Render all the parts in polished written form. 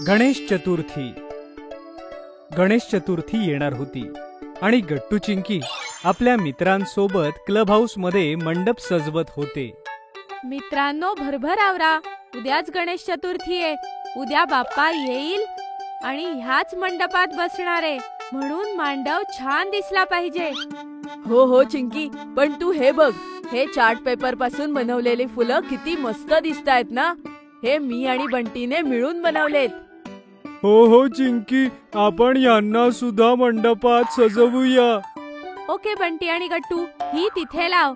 गणेश चतुर्थी येणार होती आणि गट्टू चिंकी आपल्या मित्रांसोबत क्लब हाऊस मध्ये मंडप सजवत होते. मित्रांनो, भरभर आवरा. उद्याच गणेश चतुर्थी आहे. उद्या बाप्पा येईल आणि ह्याच मंडपात बसणार आहे, म्हणून मांडव छान दिसला पाहिजे. हो हो चिंकी, पण तू हे बघ, हे चार्ट पेपर पासून बनवलेली फुलं किती मस्त दिसतायत ना. हे मी आणि बंटीने मिळून बनवलेत. हो हो चिंकी, आपण यांना सुद्धा मंडपात सजवूया. ओके बंटी आणि गट्टू, ही तिथे लाव.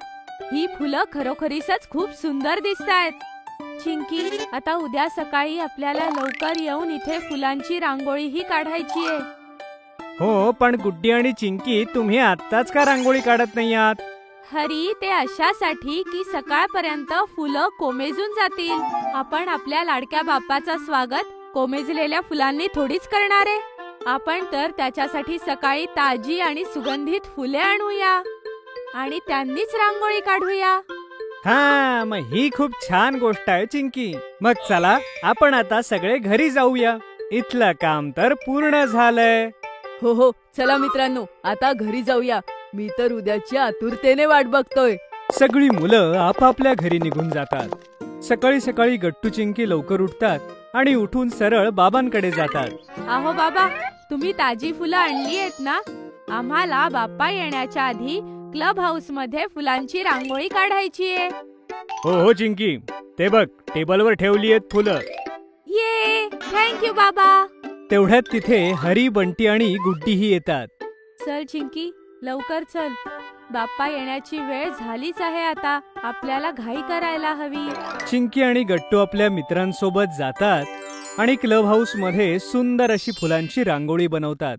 ही फुलं खरोखरीच खूप सुंदर दिसतायत. चिंकी, आता उद्या सकाळी आपल्याला लवकर येऊन इथे फुलांची रांगोळीही काढायची आहे. हो, पण गुड्डी आणि चिंकी, तुम्ही आत्ताच का रांगोळी काढत नाही आहात? हरी, ते अशासाठी की सकाळपर्यंत फुलं कोमेजून जातील. आपण आपल्या लाडक्या बाप्पाचं स्वागत कोमेजलेल्या फुलांनी थोडीच करणार आहे. आपण तर त्याच्यासाठी सकाळी ताजी आणि सुगंधित फुले आणूया आणि त्यांनीच रांगोळी काढूया. हा, मग ही खूप छान गोष्ट आहे चिंकी. मग चला, आपण आता सगळे घरी जाऊया. इथलं काम तर पूर्ण झालंय. हो हो, चला मित्रांनो, आता घरी जाऊया. मी तर उद्याची आतुरतेने वाट बघतोय. सगळी मुलं आपापल्या घरी निघून जातात. सकाळी सकाळी गट्टू चिंकी लवकर उठतात आणि उठून सरळ बाबांकडे जातात. अहो बाबा, तुम्ही ताजी फुलं आणली आहेत ना? आम्हाला बाप्पा येण्याच्या आधी क्लब हाऊस मध्ये फुलांची रांगोळी काढायची आहे. हो हो चिंकी, ते बघ, टेबलवर ठेवली आहेत फुलं. ये, थँक्यू बाबा. तेवढ्यात तिथे हरी, बंटी आणि गुड्डीही येतात. चल चिंकी, लवकर चल. बाप्पा येण्याची वेळ झालीच आहे आता. आपल्याला घाई करायला हवी. चिंकी आणि गट्टू आपल्या मित्रांसोबत जातात आणि क्लब हाऊस मध्ये सुंदर अशी फुलांची रांगोळी बनवतात.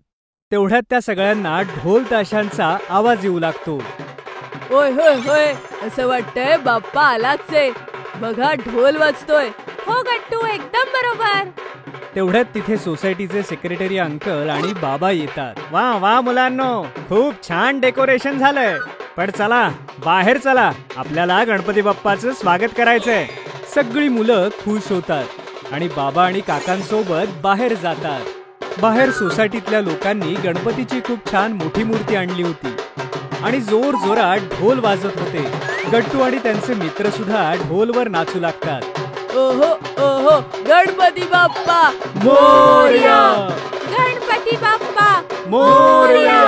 तेवढ्यात त्या सगळ्यांना ढोल ताशांचा आवाज येऊ लागतो. होय होय होय, असं वाटतंय बाप्पा आलाच आहे. बघा, ढोल वाजतोय. हो गट्टू, एकदम बरोबर. तेवढ्यात तिथे सोसायटीचे सेक्रेटरी अंकल आणि बाबा येतात. वा वा मुलांनो, खूप छान डेकोरेशन झालंय. पण चला, बाहेर चला, आपल्याला गणपती बाप्पाचं स्वागत करायचंय. सगळी मुलं खुश होतात आणि बाबा आणि काकांसोबत बाहेर जातात. बाहेर सोसायटीतल्या लोकांनी गणपतीची खूप छान मोठी मूर्ती आणली होती आणि जोर जोरात ढोल वाजत होते. गट्टू आणि त्यांचे मित्र सुद्धा ढोलवर नाचू लागतात. ओहो ओहो, Ganpati Bappa Morya, Ganpati Bappa Morya.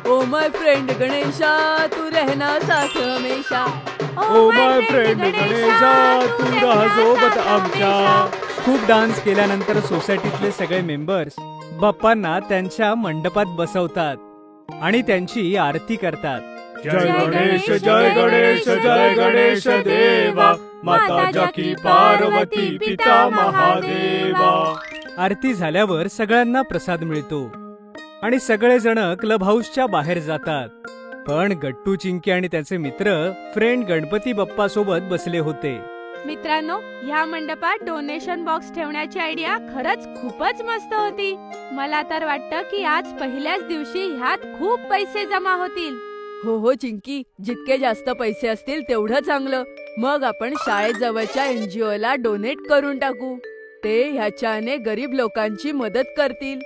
Oh my friend Ganesha, तू रहना साथ हमेशा. ओ माय फ्रेंड गणेशा, तू राहा सोबत आमच्या. खूप डान्स केल्यानंतर सोसायटीतले सगळे मेंबर्स बाप्पांना त्यांच्या मंडपात बसवतात आणि त्यांची आरती करतात. जय गणेश जय गणेश जय गणेश देवा, माता जाकी पार्वती पिता महादेवा. आरती झाल्यावर सगळ्यांना प्रसाद मिळतो आणि सगळेजण क्लब हाऊसच्या बाहेर जातात. पण गट्टू चिंकी आणि त्याचे मित्र फ्रेंड गणपती बाप्पा सोबत बसले होते. मित्रांनो, ह्या मंडपात डोनेशन बॉक्स ठेवण्याची आयडिया खरंच खूपच मस्त होती. मला तर वाटतं की आज पहिल्याच दिवशी ह्यात खूप पैसे जमा होतील. हो हो चिंकी, जितके जास्त पैसे असतील तेवढं चांगलं. मग आपण शाळेजवळच्या NGO ला डोनेट करून टाकू. ते ह्याच्याने गरीब लोकांची मदत करतील.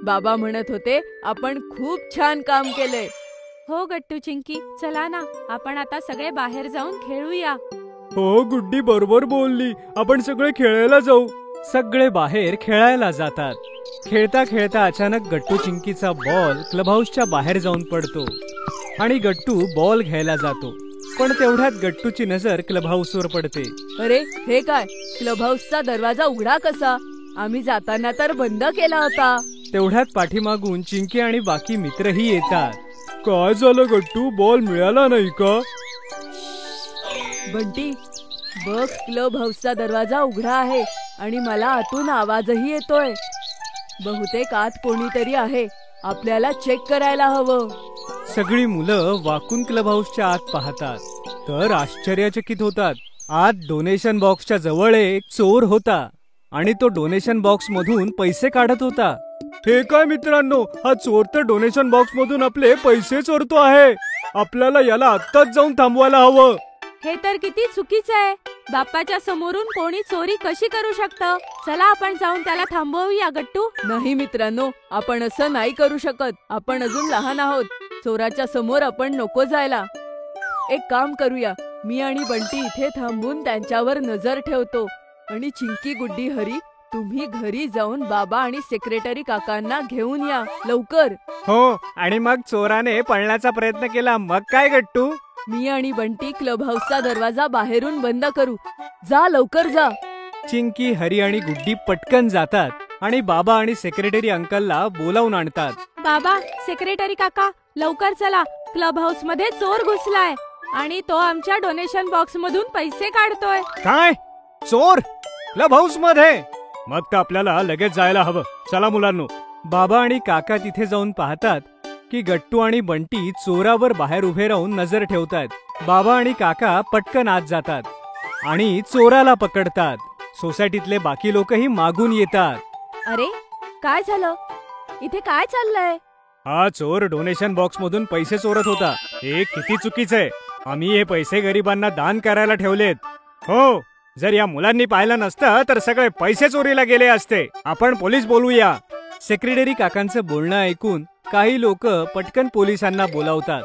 बाबा म्हणत होते आपण खूप छान काम केलंय. हो गट्टू चिंकी, चला ना, आपण आता सगळे बाहेर जाऊन खेळूया. हो गुड्डी, बरोबर बोलली. आपण सगळे खेळायला जाऊ. सगळे बाहेर खेळायला जातात. खेळता खेळता अचानक गट्टू चिंकीचा बॉल क्लब हाऊसच्या बाहेर जाऊन पडतो आणि गट्टू बॉल घ्यायला जातो. पण तेवढ्यात गट्टूची नजर क्लब हाऊसवर पडते. अरे, हे काय? क्लब हाऊसचा दरवाजा उघडा कसा? आम्ही जाताना तर बंद केला होता. तेवढ्यात पाठीमागून चिंकी आणि बाकी मित्रही येतात. काय झालं गट्टू, बॉल मिळाला नाही का? बंटी, बघ, क्लब हाऊसचा दरवाजा उघडा आहे आणि मला आतून आवाजही येतोय. बहुतेक आत कोणीतरी आहे. आपल्याला चेक करायला हवं. सगळी मुलं वाकून क्लब हाऊसच्या आत पाहतात तर आश्चर्यचकित होतात. आत डोनेशन बॉक्सच्या जवळ एक चोर होता आणि तो डोनेशन बॉक्स मधून पैसे काढत होता. हे काय मित्रांनो, हा चोर तर डोनेशन बॉक्स मधून आपले पैसे चोरतो आहे. आपल्याला याला आत्ताच जाऊन थांबवायला हवं. हे तर किती चुकीचं आहे. बाप्पाच्या समोरून कोणी चोरी कशी करू शकतं? चला आपण जाऊन त्याला थांबवूया गट्टू. नाही मित्रांनो, आपण असं नाही करू शकत. आपण अजून लहान आहोत. चोराच्या समोर आपण नको जायला. एक काम करूया, मी आणि बंटी इथे थांबून त्यांच्यावर नजर ठेवतो आणि चिंकी, गुड्डी, हरी, तुम्ही घरी जाऊन बाबा आणि सेक्रेटरी काकांना घेऊन या लवकर. हो, आणि मग चोराने पळण्याचा प्रयत्न केला, मग काय गट्टू? मी आणि बंटी क्लब हाऊसचा दरवाजा बाहेरून बंद करू. जा लवकर जा. चिंकी, हरी आणि गुड्डी पटकन जातात आणि बाबा आणि सेक्रेटरी अंकलला बोलावून आणतात. बाबा, सेक्रेटरी काका, लवकर चला. क्लब हाऊस मध्ये चोर घुसलाय आणि तो आमच्या डोनेशन बॉक्स मधून पैसे काढतोय. काय? चोर क्लब हाऊस मध्ये? मग तर आपल्याला लगेच जायला हवं. चला मुलांनो. बाबा आणि काका तिथे जाऊन पाहतात की गट्टू आणि बंटी चोरावर बाहेर उभे राहून नजर ठेवतात. बाबा आणि काका पटकन आत जातात आणि चोराला पकडतात. सोसायटीतले बाकी लोकही मागून येतात. अरे, काय झालं? इथे काय चाललंय? हा चोर डोनेशन बॉक्स मधून पैसे चोरत होता. हे किती चुकीचं आहे. आम्ही हे पैसे गरिबांना दान करायला ठेवलेत. हो, जर या मुलांनी पाहिलं नसतं तर सगळे पैसे चोरीला गेले असते. आपण पोलीस बोलूया. सेक्रेटरी काकांचं बोलणं ऐकून काही लोक पटकन पोलिसांना बोलावतात.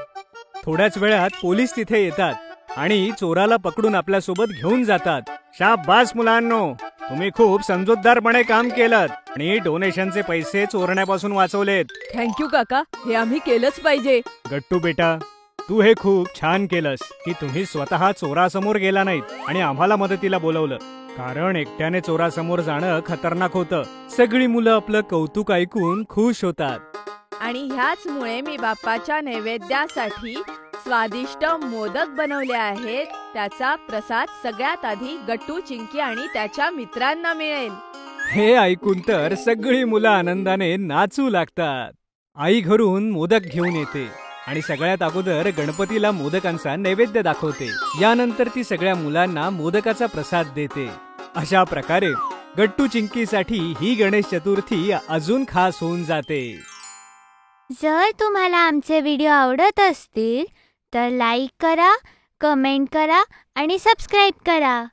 थोड्याच वेळात पोलीस तिथे येतात आणि चोराला पकडून आपल्यासोबत घेऊन जातात. शाबास मुलांनो, तुम्ही खूप समजूतदारपणे काम केलं आणि डोनेशनचे पैसे चोरण्यापासून वाचवलेत. थँक्यू काका, हे आम्ही केलंच पाहिजे. गट्टू बेटा, तू हे खूप छान केलंस की तुम्ही स्वतः चोरासमोर गेला नाहीत आणि आम्हाला मदतीला बोलवलं. कारण एकट्याने चोरासमोर जाणं खतरनाक होतं. सगळी मुलं आपलं कौतुक ऐकून खुश होतात. आणि ह्याचमुळे मी बाप्पाच्या नैवेद्यासाठी स्वादिष्ट मोदक बनवले आहेत. त्याचा प्रसाद सगळ्यात आधी गट्टू, चिंकी आणि त्याच्या मित्रांना मिळेल. हे ऐकून तर सगळी मुलं आनंदाने नाचू लागतात. आई घरून मोदक घेऊन येते आणि सगळ्यात अगोदर गणपतीला मोदकांचा नैवेद्य दाखवते. यानंतर ती सगळ्या मुलांना मोदकाचा प्रसाद देते. अशा प्रकारे गट्टू चिंकीसाठी ही गणेश चतुर्थी अजून खास होऊन जाते. जर तुम्हाला आमचे व्हिडिओ आवडत असतील तर लाईक करा, कमेंट करा आणि सबस्क्राईब करा.